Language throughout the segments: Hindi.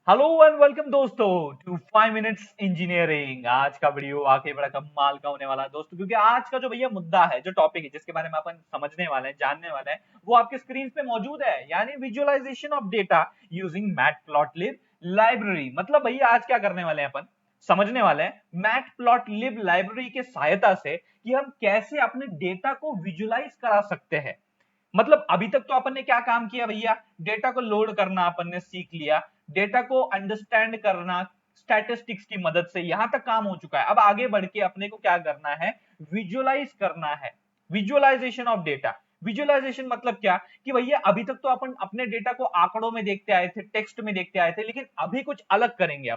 हेलो एंड वेलकम दोस्तों टू 5 मिनट्स इंजीनियरिंग। आज का वीडियो आके बड़ा कमाल का होने वाला है दोस्तों, क्योंकि आज का जो भैया मुद्दा है, जो टॉपिक है जिसके बारे में अपन समझने वाले हैं, जानने वाले हैं, वो आपके स्क्रीन पे मौजूद है, यानी visualisation of data using Matplotlib library. मतलब भैया आज क्या करने वाले हैं, अपन समझने वाले हैं मैटप्लॉटलिब लाइब्रेरी के सहायता से कि हम कैसे अपने डेटा को विजुअलाइज करा सकते हैं। मतलब अभी तक तो अपन ने क्या काम किया भैया, डेटा को लोड करना अपन ने सीख लिया, डेटा को अंडरस्टैंड करना स्टैटिस्टिक्स की मदद से, यहां तक काम हो चुका है। अब आगे बढ़ के अपने को क्या करना है, विजुअलाइज करना है, विजुअलाइजेशन ऑफ डेटा। विजुअलाइजेशन मतलब क्या कि भैया अभी तक तो अपन अपने डेटा को आंकड़ों में देखते आए थे, टेक्स्ट में देखते आए थे, लेकिन अभी कुछ अलग करेंगे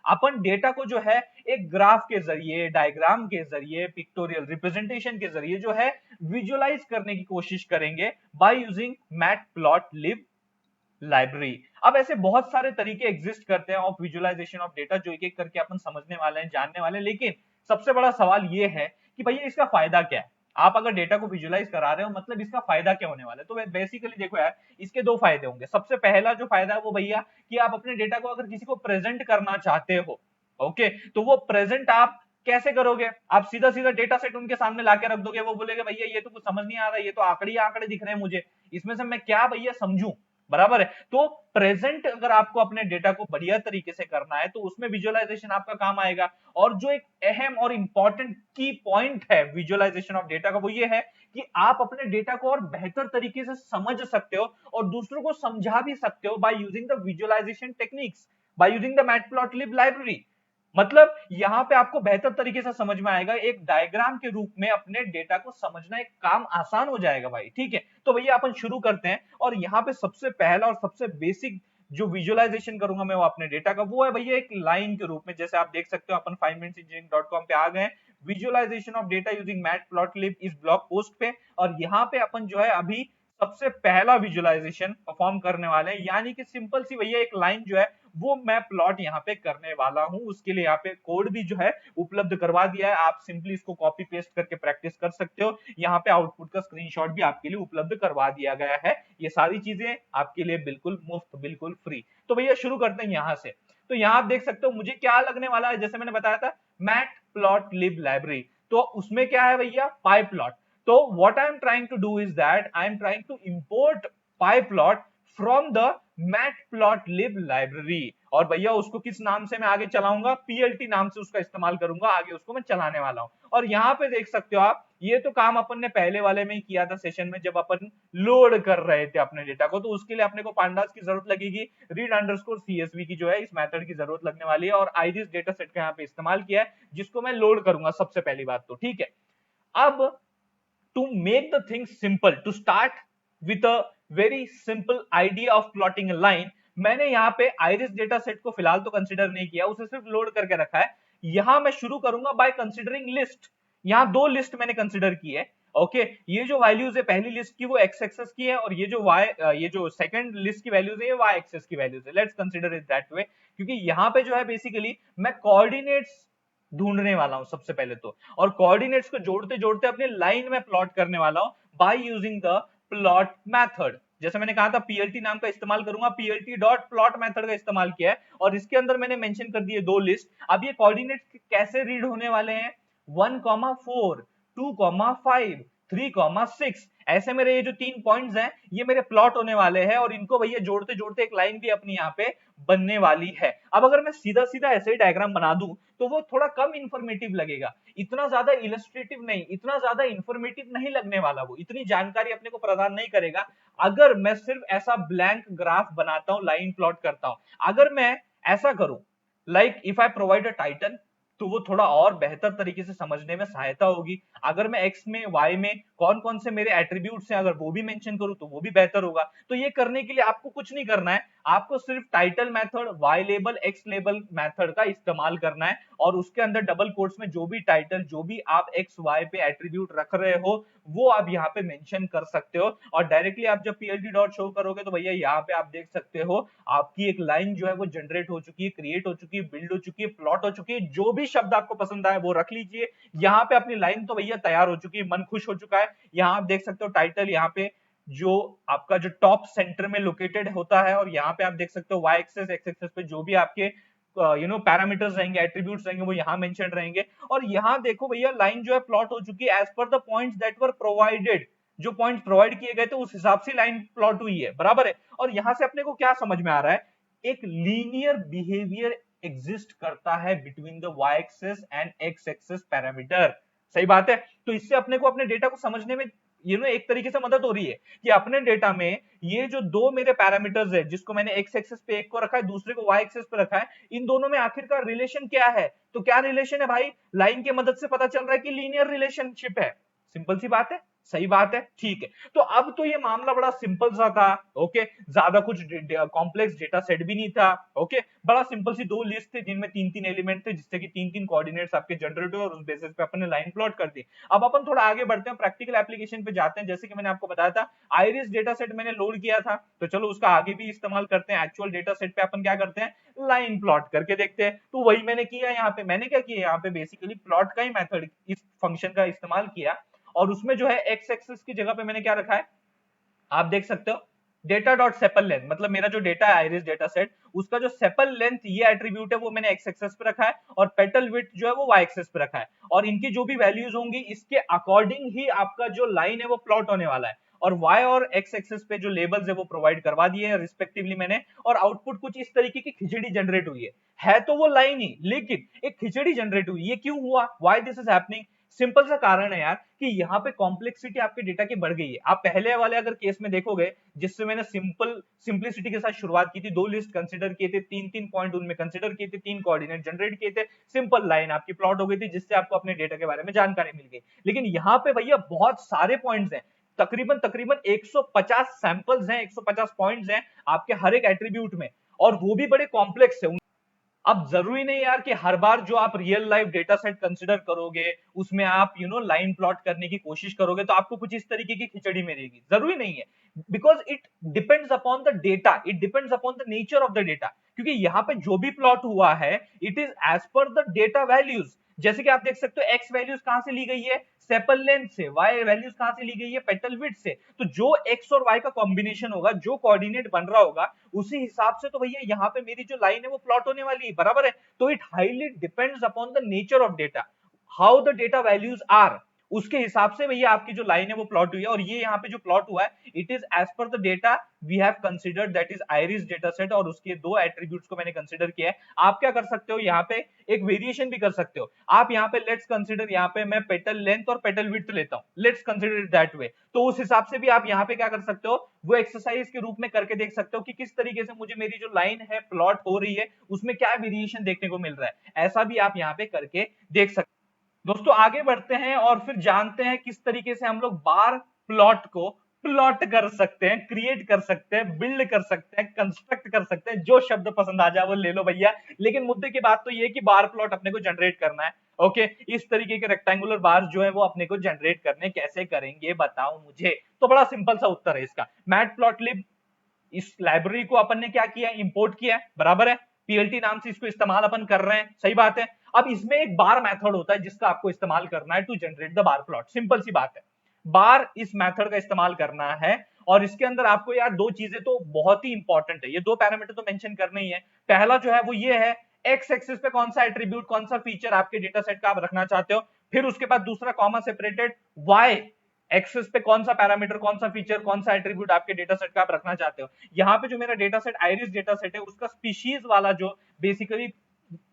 अपन डेटा को जो है एक ग्राफ के जरिए, डायग्राम के जरिए, पिक्टोरियल रिप्रेजेंटेशन के जरिए जो है विजुअलाइज करने की कोशिश करेंगे बाय यूजिंग मैटप्लॉटलिब लाइब्रेरी। अब ऐसे बहुत सारे तरीके एग्जिस्ट करते हैं ऑफ विजुअलाइजेशन ऑफ डेटा, जो एक एक करके अपन समझने वाले हैं, जानने वाले हैं। लेकिन सबसे बड़ा सवाल ये है कि भैया इसका फायदा क्या है। आप अगर डेटा को विजुअलाइज करा रहे हो, मतलब इसका फायदा क्या होने वाला है। तो बेसिकली देखो यार, इसके दो फायदे होंगे। सबसे पहला जो फायदा है वो भैया कि आप अपने डेटा को अगर किसी को प्रेजेंट करना चाहते हो, ओके, तो वो प्रेजेंट आप कैसे करोगे। आप सीधा सीधा डेटा सेट उनके सामने लाके रख दोगे, वो बोलेगे भैया ये तो कुछ समझ नहीं आ रहा है, ये तो आंकड़े आंकड़े दिख रहे हैं मुझे, इसमें से मैं क्या भैया समझूं। बराबर है। तो प्रेजेंट अगर आपको अपने डेटा को बढ़िया तरीके से करना है तो उसमें विजुअलाइजेशन आपका काम आएगा। और जो एक अहम और इंपॉर्टेंट की पॉइंट है विजुअलाइजेशन ऑफ डेटा का, वो ये है कि आप अपने डेटा को और बेहतर तरीके से समझ सकते हो और दूसरों को समझा भी सकते हो by using the visualisation techniques, by using the Matplotlib library. मतलब यहां पे आपको बेहतर तरीके से समझ में आएगा, एक डायग्राम के रूप में अपने डेटा को समझना, एक काम आसान हो जाएगा भाई। ठीक है, तो भैया अपन शुरू करते हैं। और यहाँ पे सबसे पहला और सबसे बेसिक जो विजुअलाइजेशन करूंगा मैं वो अपने डेटा का, वो है भैया एक लाइन के रूप में। जैसे आप देख सकते हो अपन 5minuteengineering.com पे आ गए, visualisation of data using Matplotlib इस ब्लॉग पोस्ट पे। और यहाँ पे अपन जो है अभी सबसे पहला विजुअलाइजेशन परफॉर्म करने वाले हैं, यानी कि सिंपल सी भैया एक लाइन जो है वो मैं प्लॉट यहाँ पे करने वाला हूं। उसके लिए यहाँ पे कोड भी जो है उपलब्ध करवा दिया है, आप सिंपली इसको कॉपी पेस्ट करके प्रैक्टिस कर सकते हो। यहाँ पे आउटपुट का स्क्रीनशॉट भी आपके लिए उपलब्ध करवा दिया गया है। ये सारी चीजें आपके लिए बिल्कुल मुफ्त, बिल्कुल फ्री। तो भैया शुरू करते हैं यहाँ से। तो यहाँ आप देख सकते हो मुझे क्या लगने वाला है, जैसे मैंने बताया था मैटप्लॉटलिब लाइब्रेरी, तो उसमें क्या है भैया, पाइप्लॉट। तो what I am trying to do is that I am trying to import pyplot from the matplotlib library। और भैया उसको किस नाम से मैं आगे चलाऊंगा, plt नाम से उसका इस्तेमाल करूंगा, आगे उसको मैं चलाने वाला हूं। और यहाँ पे देख सकते हो आप, ये तो काम अपन ने पहले वाले में ही किया था सेशन में, जब अपन लोड कर रहे थे अपने डेटा को। तो उसके लिए अपने को पांडास की जरूरत लगेगी, रीड अंडरस्कोर सीएसवी की जो है इस मेथड की जरूरत लगने वाली है, और आईरिस डेटा सेट का यहाँ पे इस्तेमाल किया है, जिसको मैं लोड करूंगा सबसे पहली बात तो। ठीक है, अब to make the thing simple, to start with a very simple idea of plotting a line, मैंने यहाँ पे आइरिस डेटा सेट को फिलहाल तो कंसिडर नहीं किया, उसे सिर्फ लोड करके रखा है। यहां मैं शुरू करूंगा बाय कंसिडरिंग लिस्ट। यहाँ दो लिस्ट मैंने कंसिडर की है। ओके, ये जो वैल्यूज है पहली लिस्ट की वो एक्स एक्सेस की है, और ये जो ये जो सेकंड लिस्ट की वैल्यूज है ये वाई एक्सेस की वैल्यूज है। Let's consider it that way, क्योंकि यहाँ पे जो है बेसिकली मैं कोऑर्डिनेट्स ढूंढने वाला हूं सबसे पहले तो, और कोऑर्डिनेट्स को जोड़ते जोड़ते अपने लाइन में प्लॉट करने वाला हूं bye using the plot method. जैसे मैंने कहा था पीएलटी नाम का इस्तेमाल करूंगा, पीएलटी डॉट प्लॉट मेथड का इस्तेमाल किया है, और इसके अंदर मैंने मेंशन कर दिए दो लिस्ट। अब ये कोऑर्डिनेट्स कैसे रीड होने वाले हैं, 1,4, 2,5, 3,6, ऐसे मेरे ये जो 3 पॉइंट्स हैं ये मेरे प्लॉट होने वाले हैं, और इनको भैया जोड़ते जोड़ते एक लाइन भी अपनी यहाँ पे बनने वाली है। अब अगर मैं सीधा सीधा ऐसे ही डायग्राम बना दूं तो वो थोड़ा कम इंफॉर्मेटिव लगेगा, इतना ज्यादा इलस्ट्रेटिव नहीं, इतना ज्यादा इंफॉर्मेटिव नहीं लगने वाला, वो इतनी जानकारी अपने को प्रदान नहीं करेगा। अगर मैं सिर्फ ऐसा ब्लैंक ग्राफ बनाता हूं, लाइन प्लॉट करता हूं, अगर मैं ऐसा करूं, like if I provide a title, तो वो थोड़ा और बेहतर तरीके से समझने में सहायता होगी। अगर मैं एक्स में, वाई में कौन कौन से मेरे एट्रीब्यूट्स हैं अगर वो भी मेंशन करूं तो वो भी बेहतर होगा। तो ये करने के लिए आपको कुछ नहीं करना है, आपको सिर्फ title method, Y label, X label method का इस्तेमाल करना है, और उसके अंदर डबल कोट्स में जो भी टाइटल, जो भी आप एक्स वाई पे एट्रीब्यूट रख रहे हो वो आप यहाँ पे मेंशन कर सकते हो। और डायरेक्टली आप जब पीएलटी डॉट शो करोगे तो भैया यहाँ पे आप देख सकते हो आपकी एक लाइन जो है वो जनरेट हो चुकी है, क्रिएट हो चुकी है, बिल्ड हो चुकी है, प्लॉट हो चुकी है। जो भी शब्द आपको पसंद आए वो रख लीजिए। यहाँ पे अपनी लाइन तो भैया तैयार हो चुकी है, मन खुश हो चुका है। यहाँ आप देख सकते हो टाइटल, यहाँ पे जो आपका जो टॉप सेंटर में लोकेटेड होता है, और यहाँ पे आप देख सकते हो वाई एक्सेस एक्स एक्सेस पे जो भी आपके पैरामीटर्स रहेंगे, एट्रीब्यूट्स रहेंगे, वो यहाँ मेंशन रहेंगे। और यहाँ देखो भैया लाइन जो है प्लॉट हो चुकी है as per the points that were provided, जो पॉइंट प्रोवाइड किए गए थे उस हिसाब से लाइन प्लॉट हुई है, बराबर है। और यहाँ से अपने को क्या समझ में आ रहा है, एक लीनियर बिहेवियर एग्जिस्ट करता है between the Y axis and X axis parameter. सही बात है। तो इससे अपने को अपने डेटा को समझने में एक तरीके से मदद हो रही है कि अपने डेटा में ये जो दो मेरे पैरामीटर्स है, जिसको मैंने एक्स एक्सेस पे एक को रखा है, दूसरे को वाई एक्सेस पे रखा है, इन दोनों में आखिरकार रिलेशन क्या है। तो क्या रिलेशन है भाई, लाइन की मदद से पता चल रहा है कि लीनियर रिलेशनशिप है। सिंपल सी बात है, सही बात है, ठीक है। तो अब तो ये मामला बड़ा सिंपल सा था, ओके, ज्यादा कुछ कॉम्प्लेक्स डेटा सेट भी नहीं था, ओके, बड़ा सिंपल सी दो लिस्ट थे जिनमें तीन तीन एलिमेंट थे, जिससे कि तीन तीन कोऑर्डिनेट्स आपके जनरेट हुए और उस बेसिस पे अपने लाइन प्लॉट कर दी। अब अपन थोड़ा आगे बढ़ते हैं, प्रैक्टिकल एप्लीकेशन पे जाते हैं। जैसे कि मैंने आपको बताया था आइरिस डेटा सेट मैंने लोड किया था, तो चलो उसका आगे भी इस्तेमाल करते हैं। एक्चुअल डेटा सेट पे अपन क्या करते हैं, लाइन प्लॉट करके देखते हैं। तो वही मैंने किया यहाँ पे। मैंने क्या किया यहाँ पे, बेसिकली प्लॉट का ही मेथड, इस फंक्शन का इस्तेमाल किया, और उसमें जो है एक्स एक्सिस की जगह पे मैंने क्या रखा है, आप देख सकते हो डेटा डॉट सेपल लेंथ, मतलब मेरा जो डेटा है आइरिस डेटा सेट, उसका जो सेपल लेंथ ये एट्रीब्यूट है वो मैंने एक्स एक्सेस पे रखा है, और पेटल विड्थ जो है वो वाई एक्सेस पे रखा है। और इनकी जो भी वैल्यूज होंगी इसके अकॉर्डिंग ही आपका जो लाइन है वो प्लॉट होने वाला है। और y और x एक्सेस पे जो लेबल्स है वो प्रोवाइड करवा दिए हैं रिस्पेक्टिवली मैंने, और आउटपुट कुछ इस तरीके की खिचड़ी जनरेट हुई है तो वो लाइन ही, लेकिन एक खिचड़ी जनरेट हुई। ये क्यों हुआ, why this is happening, simple सा कारण है यार कि यहाँ पे कॉम्प्लेक्सिटी आपके डेटा की बढ़ गई है। आप पहले वाले अगर केस में देखोगे, जिससे मैंने सिंपलिसिटी के साथ शुरुआत की थी, दो लिस्ट कंसीडर किए थे, तीन तीन पॉइंट उनमें कंसीडर किए थे, तीन कोऑर्डिनेट जनरेट किए थे, सिंपल लाइन आपकी प्लॉट हो गई थी, जिससे आपको अपने डेटा के बारे में जानकारी मिल गई। लेकिन यहाँ पे भैया बहुत सारे पॉइंट्स हैं, तकरीबन तकरीबन 150 सैंपल्स हैं, 150 पॉइंट्स हैं आपके हर एक एट्रीब्यूट में, और वो भी बड़े कॉम्प्लेक्स है। अब जरूरी नहीं यार कि हर बार जो आप real life data set consider करोगे उसमें आप लाइन प्लॉट करने की कोशिश करोगे तो आपको कुछ इस तरीके की खिचड़ी मिलेगी, जरूरी नहीं है। Because it depends upon the data, it depends upon the nature of the data, क्योंकि यहाँ पे जो भी प्लॉट हुआ है it is as per the data values. जैसे कि आप देख सकते हो एक्स वैल्यूज कहां से ली गई है, सेपल लेंथ से, वाई वैल्यूज कहां से ली गई है, पेटल विड्थ से। तो जो एक्स और वाई का कॉम्बिनेशन होगा, जो कोऑर्डिनेट बन रहा होगा, उसी हिसाब से तो भैया यहाँ पे मेरी जो लाइन है वो प्लॉट होने वाली है, बराबर है। तो it highly depends upon the nature of data, how the data values are, उसके हिसाब से भैया आपकी जो लाइन है वो प्लॉट हुई है। और ये यहाँ पे जो प्लॉट हुआ है it is as per the data we have considered, that is iris data set, और उसके दो एट्रीब्यूट्स को मैंने कंसीडर किया है। आप क्या कर सकते हो, यहाँ पे एक वेरिएशन भी कर सकते हो आप। यहाँ पे लेट्स कंसीडर, यहाँ पे मैं पेटल लेंथ और पेटल विड्थ लेता हूँ, let's consider it that way. तो उस हिसाब से भी आप यहाँ पे क्या कर सकते हो, वो एक्सरसाइज के रूप में करके देख सकते हो कि किस तरीके से मुझे मेरी जो लाइन है प्लॉट हो रही है उसमें क्या वेरिएशन देखने को मिल रहा है। ऐसा भी आप यहाँ पे करके देख सकते हो। दोस्तों आगे बढ़ते हैं और फिर जानते हैं किस तरीके से हम लोग बार प्लॉट को प्लॉट कर सकते हैं, क्रिएट कर सकते हैं, बिल्ड कर सकते हैं, कंस्ट्रक्ट कर सकते हैं। जो शब्द पसंद आ जाए वो ले लो भैया, लेकिन मुद्दे की बात तो ये है कि बार प्लॉट अपने को जनरेट करना है। ओके, इस तरीके के रेक्टेंगुलर बार जो है वो अपने को जनरेट करने कैसे करेंगे बताओ मुझे। तो बड़ा सिंपल सा उत्तर है इसका, मैटप्लॉटलिब इस लाइब्रेरी को अपन ने क्या किया, इंपोर्ट किया है, बराबर है। पीएलटी नाम से इसको इस्तेमाल अपन कर रहे हैं, सही बात है। अब इसमें एक बार मेथड होता है जिसका आपको इस्तेमाल करना है to generate the bar plot. Simple सी बात है, बार इस मेथड का इस्तेमाल करना है। और इसके अंदर आपको यार दो चीजें तो बहुत ही इंपॉर्टेंट है, ये दो पैरामीटर तो मेंशन करने ही है। पहला जो है वो ये है, एक्स एक्सिस पे कौन सा एट्रीब्यूट, कौन सा फीचर आपके डेटा सेट का आप रखना चाहते हो। फिर उसके बाद दूसरा कॉमा सेपरेटेड, वाई एक्सिस पे कौन सा पैरामीटर, कौन सा फीचर, कौन सा एट्रीब्यूट आपके डेटा सेट का आप रखना चाहते हो। यहाँ पे जो मेरा data set iris data set है उसका स्पीशीज वाला जो बेसिकली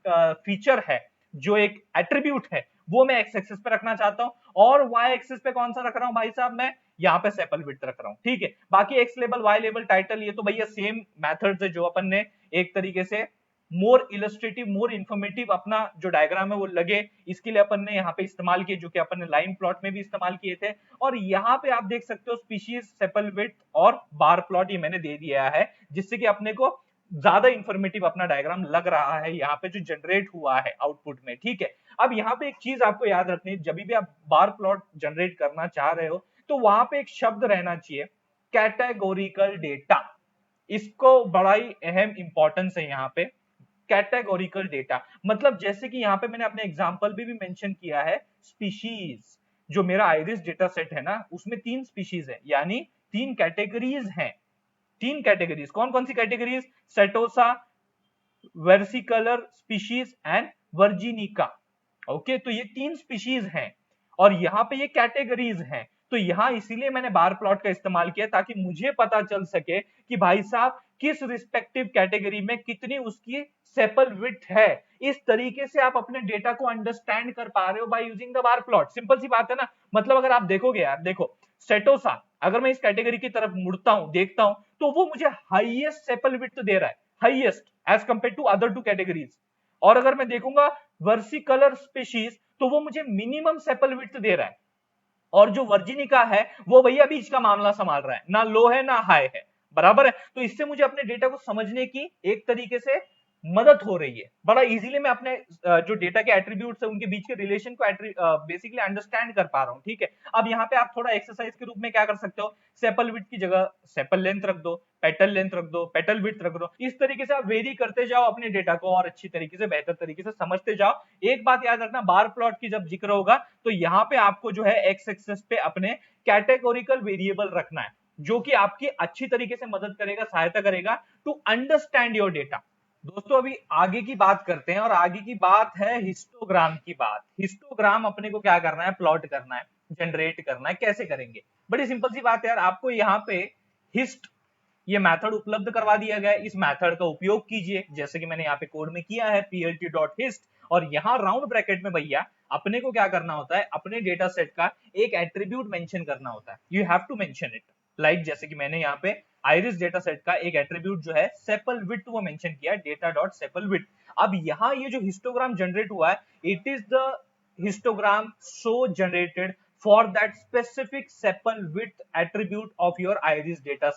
फीचर है, जो एक एट्रीब्यूट है, वो मैं एक्स एक्सिस पे रखना चाहता हूं। और वाई एक्सिस पे कौन सा रख रहा हूं भाई साहब, मैं यहाँ पे सेपल विड्थ रख रहा हूं, ठीक है। बाकी X label, Y label, title, ये तो भैया सेम मेथड्स है जो अपन ने एक तरीके से मोर इलस्ट्रेटिव, मोर इंफॉर्मेटिव अपना जो डायग्राम है वो लगे, इसके लिए अपन ने यहाँ पे इस्तेमाल किए, जो कि अपन ने लाइन प्लॉट में भी इस्तेमाल किए थे। और यहाँ पे आप देख सकते हो स्पीशीज, सेपल विड्थ और बार प्लॉट ये मैंने दे दिया है, जिससे कि अपने को ज्यादा इंफॉर्मेटिव अपना डायग्राम लग रहा है यहाँ पे जो जनरेट हुआ है आउटपुट में, ठीक है। अब यहाँ पे एक चीज आपको याद रखनी है, जब भी आप बार प्लॉट जनरेट करना चाह रहे हो तो वहां पे एक शब्द रहना चाहिए, कैटेगोरिकल डेटा। इसको बड़ा ही अहम इंपॉर्टेंस है यहाँ पे, कैटेगोरिकल डेटा। मतलब जैसे कि यहाँ पे मैंने अपने एग्जांपल भी मेंशन किया है, स्पीशीज, जो मेरा आइरिस डेटा सेट है ना उसमें 3 स्पीशीज है, यानी तीन कैटेगरीज हैं, तीन कैटेगरीज। कौन कौन सी categories? Setosa, versicolor species and virginica. Okay, तो ये तीन स्पीशीज हैं और यहाँ पे ये कैटेगरीज हैं। तो यहाँ इसीलिए मैंने बार प्लॉट का इस्तेमाल किया ताकि मुझे पता चल सके कि भाई साहब किस रिस्पेक्टिव कैटेगरी में कितनी उसकी सेपल विड्थ है। इस तरीके से आप अपने डेटा को अंडरस्टैंड कर पा रहे हो by using the bar plot. Simple सी बात है ना। मतलब अगर आप देखोगे यार, देखो सेटोसा, अगर मैं इस कैटेगरी की तरफ मुड़ता हूं, देखता हूं, तो वो मुझे हाईएस्ट सेपल विड्थ दे रहा है, highest as compare to other two categories. और अगर मैं देखूंगा वर्सिकलर स्पीशीज, तो वो मुझे मिनिमम सेपल विड्थ दे रहा है। और जो वर्जिनिका है वो भैया बीच का मामला संभाल रहा है, ना लो है ना हाई है, बराबर है। तो इससे मुझे अपने डेटा को समझने की एक तरीके से मदद हो रही है। बड़ा इजीली मैं अपने जो डेटा के एट्रीब्यूट्स है उनके बीच के रिलेशन को बेसिकली अंडरस्टैंड कर पा रहा हूं, ठीक है। अब यहाँ पे आप थोड़ा एक्सरसाइज के रूप में क्या कर सकते हो, सेपल विड्थ की जगह सेपल लेंथ रख दो, पेटल लेंथ रख दो, पेटल विड्थ रख दो। इस तरीके से आप वेरी करते जाओ अपने डेटा को और अच्छी तरीके से, बेहतर तरीके से समझते जाओ। एक बात याद रखना, बार प्लॉट की जब जिक्र होगा तो यहाँ पे आपको जो है एक्स एक्सिस पे अपने कैटेगोरिकल वेरिएबल रखना है, जो कि आपकी अच्छी तरीके से मदद करेगा, सहायता करेगा टू अंडरस्टैंड योर डेटा। दोस्तों अभी आगे की बात करते हैं और आगे की बात है हिस्टोग्राम की बात। हिस्टोग्राम अपने को क्या करना है, प्लॉट करना है, जनरेट करना है। कैसे करेंगे? बड़ी सिंपल सी बात है यार, आपको यहाँ पे हिस्ट ये मेथड उपलब्ध करवा दिया गया है। इस मेथड का उपयोग कीजिए, जैसे कि मैंने यहाँ पे कोड में किया है plt.hist, और यहाँ राउंड ब्रैकेट में भैया अपने को क्या करना होता है, अपने डेटा सेट का एक एट्रीब्यूट मेंशन करना होता है। You have to mention it, like जैसे कि मैंने यहाँ पे आइरिस डेटा सेट का एक एट्रीब्यूट जो है सेपल विड्थ वो मेंशन किया, डेटा डॉट सेपल विड्थ। अब यहाँ ये जो हिस्टोग्राम जनरेट हुआ है, it is the histogram so generated for that specific sepal width attribute of your iris data